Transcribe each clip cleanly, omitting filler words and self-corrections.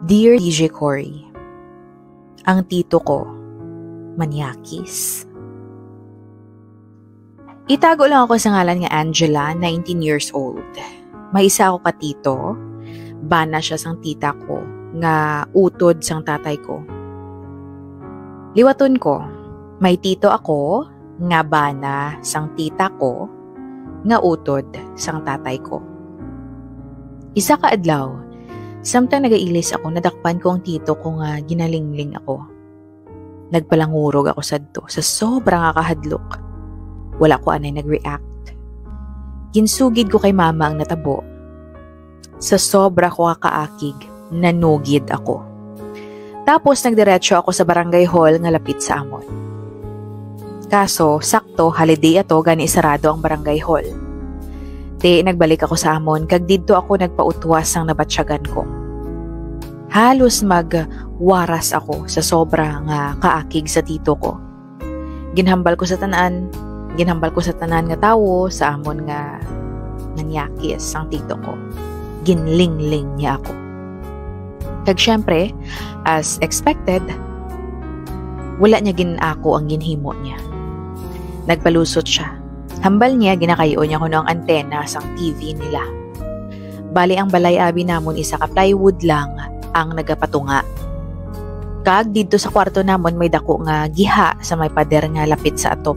Dear DJ Cory, ang tito ko, manyakis. Itago lang ako sa ngalan nga Angela, 19 years old. May isa ako katito, bana siya sang tita ko, nga utod sang tatay ko. Liwaton ko, may tito ako, nga bana sang tita ko, nga utod sang tatay ko. Isa ka adlaw, samtang nagailis ako, nadakpan ko ang tito ko nga ginalingling ako. Nagpalangurog ako sadto sa sobrang akahadlok. Wala ko anay nag-react. Ginsugid ko kay mama ang natabo. Sa sobra ko kakaakig, nanugid ako. Tapos nagdiretso ako sa barangay hall nga lapit sa amon. Kaso, sakto, holiday ato, gani sarado ang barangay hall. Nagbalik ako sa amon, kag didto ako nagpautwas ang nabatsyagan ko. Halos magwaras ako sa sobrang kaakig sa tito ko. Ginhambal ko sa tanan nga tawo sa amon nga nanyakis ang tito ko. Ginlingling niya ako. Kag syempre, as expected, wala niya ginako ang ginhimo niya. Nagpalusot siya. Hambal niya, ginakayo niya kuno ang antena sang TV nila. Bali ang balay abi namon isa ka plywood lang ang nagapatunga. Kag dito sa kwarto namon may dako nga giha sa may pader nga lapit sa atop.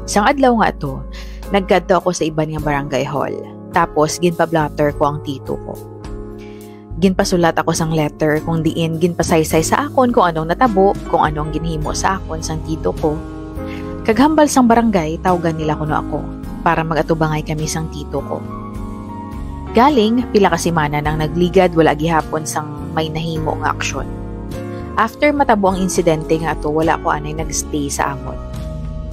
Sang adlaw nga ato, nagkadto ako sa iban nga barangay hall. Tapos ginpa-blotter ko ang tito ko. Ginpasulat ako sang letter kung diin ginpasaysay sa akon kung anong natabo, kung anong ginhimo sa akon sang tito ko. Kaghambal sang barangay, tawagan nila kuno ako para mag-atubangay kami sang tito ko. Galing, pila ka semana nang nagligad, wala gihapon sang may nahimo nga aksyon. After matabo ang insidente nga ato, wala ko anay nagstay sa amon.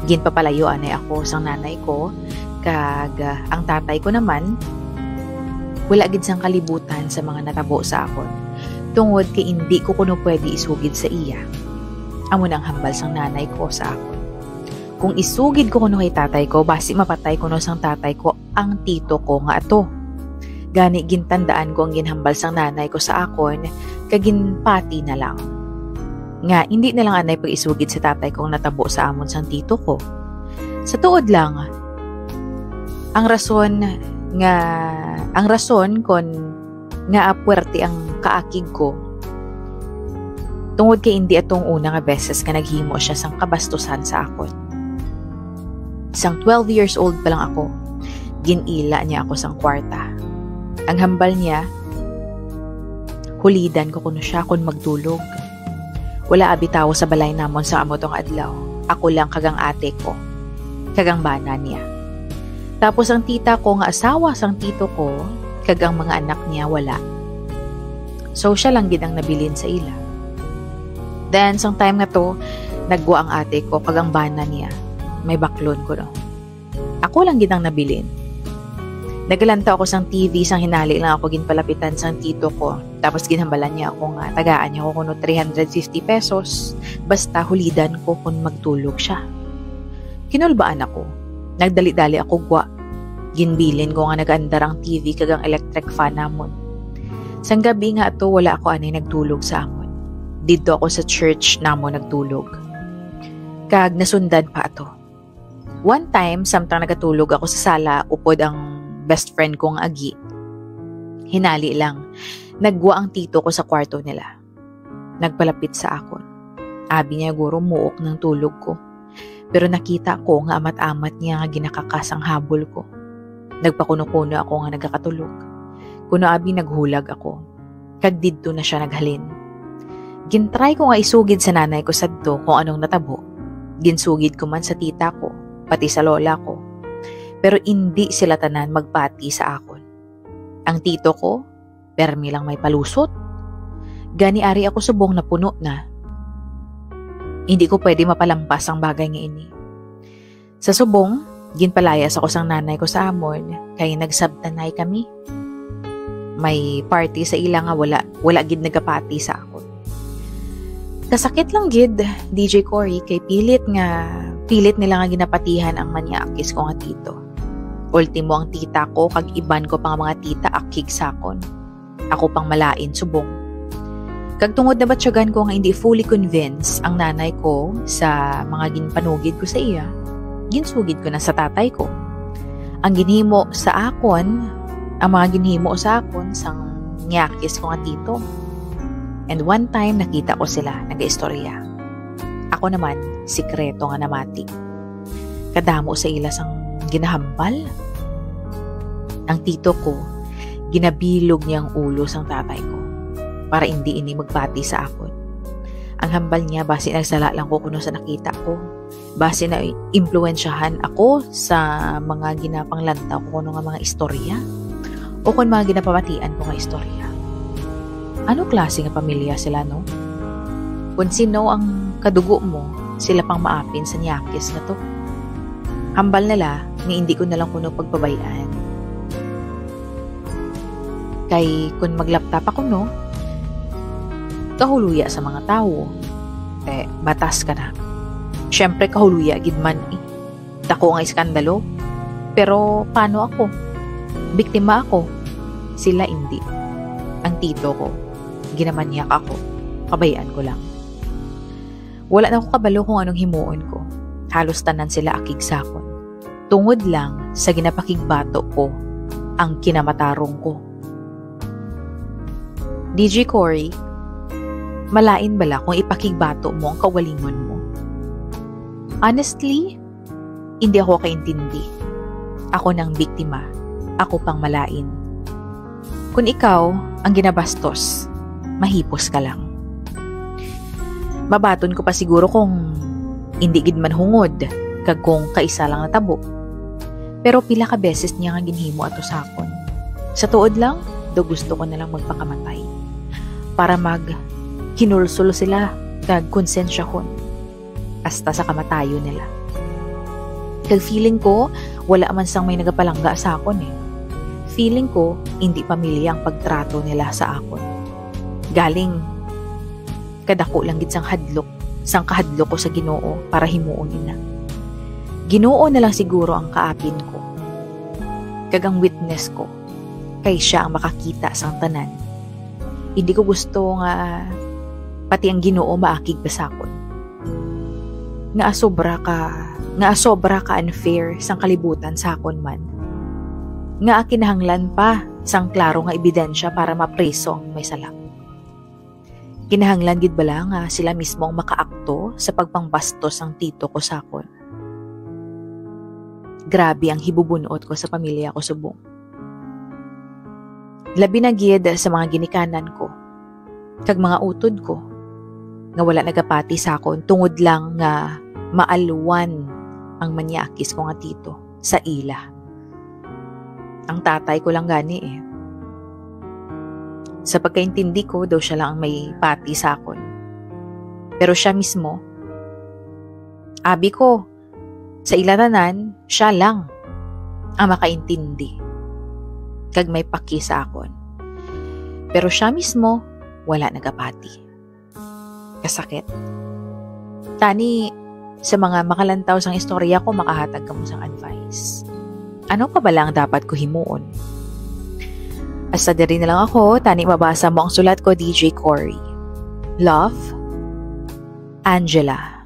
Ginpapalayo anay ako sang nanay ko, kag ang tatay ko naman, wala gid sang kalibutan sa mga natabo sa akon. Tungod kay hindi ko kuno pwede isugid sa iya. Amo nang hambal sang nanay ko sa akon. Kung isugid ko kuno kay tatay ko, basi mapatay kuno sang tatay ko ang tito ko nga ato. Gani gintandaan ko ang ginhambal sang nanay ko sa akon, kag ginpati na lang. Nga hindi na lang anay pag isugid sa tatay kong natabo sa amon sang tito ko. Sa tuod lang, ang rason kon nga apwerte ang kaakig ko. Tungod kay hindi atong una nga beses nga naghimo siya sang kabastusan sa akon. Sang 12 years old pa lang ako, ginila niya ako sang kwarta. Ang hambal niya, hulidan ko kuno siya kung magdulog. Wala abitaw sa balay namon sa amo tong adlaw. Ako lang kagang ate ko, kagang bana niya. Tapos ang tita ko nga asawa sang tito ko, kagang mga anak niya wala. So siya lang gid ang nabilin sa ila. Then sang time nga to, nagwa ang ate ko kagang bana niya. May baklon ko no. Ako lang gid ang nabilin. Nagalanta ako sang TV, sang hinali lang ako ginpalapitan sang tito ko. Tapos ginhambalan niya ako nga tagaan niya ko kuno 350 pesos basta hulidan ko kung magtulog siya. Kinulbaan ako. Nagdali-dali ako gwa. Ginbilin ko nga nagaandar ang TV kagang electric fan namon. Sang gabi nga ato wala ako anay nagtulog sa amon. Dito ako sa church namon nagtulog. Kag nasundan pa ato. One time, samtang nagatulog ako sa sala, upod ang best friend kong agi. Hinali lang, nagwa ang tito ko sa kwarto nila. Nagpalapit sa akon. Abi niya guro muok ng tulog ko. Pero nakita ko nga amat-amat niya nga ginakakasang habol ko. Nagpakuno-kuno ako nga nagkakatulog. Kuno abi naghulag ako. Kag didto na siya naghalin. Gintry ko nga isugid sa nanay ko sadto kung anong natabo. Ginsugid ko man sa tita ko, pati sa lola ko. Pero hindi sila tanan magpati sa akon. Ang tito ko, permi lang may palusot. Gani ari ako subong na puno na. Hindi ko pwede mapalampas ang bagay nga ini. Sa subong, ginpalayas ako sang nanay ko sa amon, kay nagsabtanay kami. May party sa ila nga wala gid nagapati sa akon. Kasakit lang gid, DJ Cory, kay pilit nila nga ginapatihan ang manyakis ko nga tito. Ultimo ang tita ko, kag iban ko pang mga tita akig sakon. Ako pang malain subong. Kag tungod na batsyagan ko nga hindi fully convinced ang nanay ko sa mga ginpanugid ko sa iya, ginsugid ko na sa tatay ko. Ang ginhimo sa akon, ang mga ginhimo sa akon sang ngiyakis ko nga tito. And one time nakita ko sila nagaistorya. Ako naman sikreto nga namati. Kadamo sa ila sang ginahambal. Ang tito ko ginabilog niyang ulo sang tatay ko para hindi ini magpati sa akon. Ang hambal niya base nagsala lang ko kuno sa nakita ko. Base na impluwensyahan ako sa mga ginapanglantaw ko kuno nga mga istorya o kung mga ginapamatian ko nga istorya. Ano klase nga pamilya sila, no? Kung sino ang kadugo mo, sila pang maapin sa nyakis na to. Hambal nila, ni hindi ko nalang kuno pagpabayaan. Kay kung maglaptap ako, no, kahuluya sa mga tao. Batas ka na. Siyempre, kahuluya, gidman eh. Dako nga iskandalo. Pero, paano ako? Biktima ako. Sila hindi. Ang tito ko, ginamanyak ako. Kabayaan ko lang. Wala na ako kabalo kung anong himuon ko. Halos tanan sila akig sakon. Tungod lang sa ginapakigbato ko ang kinamatarong ko. DJ Cory, malain bala kung ipakigbato mo ang kawalingon mo? Honestly, hindi ako kaintindi. Ako nang biktima. Ako pang malain. Kung ikaw ang ginabastos, mahipos ka lang. Mabaton ko pa siguro kung hindi gid man hungod, kag kung kaisa lang natabo. Pero pila ka beses niya nga ginhimo ato sakon. Sa tuod lang, do gusto ko nalang magpakamatay. Para hinulsulo sila kag konsensyahon hasta sa kamatayo nila. Kag feeling ko, wala man sang may nagapalangga sa akon eh. Feeling ko, hindi pamilya ang pagtrato nila sa akon. Galing, kadako lang gid sang kahadlok ko sa Ginoo para himuon nila. Ginoo na lang siguro ang kaapin ko. Kag ang witness ko, kay siya ang makakita sang tanan. Hindi ko gusto nga pati ang Ginoo maakig basakon. Nga asobra ka unfair sang kalibutan sakon man. Nga kinahanglan pa sang klaro nga ebidensya para mapreso ang may sala. Kinahanglan gid bala nga sila mismo ang makaakto sa pagpangbastos sang tito ko sakon. Grabe ang hibubunot ko sa pamilya ko subong. Labi na gid sa mga ginikanan ko, kag mga utod ko, nga wala nagapati sa akon tungod lang nga maalwan ang manyakis ko nga tito sa ila. Ang tatay ko lang gani eh. Sa pagkaintindi ko, daw siya lang ang may pati sa akon. Pero siya mismo, abi ko, sa ilatanan, siya lang ang makaintindi. Kag may paki sa akon. Pero siya mismo, wala nagapati. Kasakit. Tani, sa mga makalantaw sang istorya ko, makahatag ka mo sang advice. Ano pa ba lang dapat ko himuon? Asa diri na lang ako, tani mabasa mo ang sulat ko, DJ Cory. Love, Angela.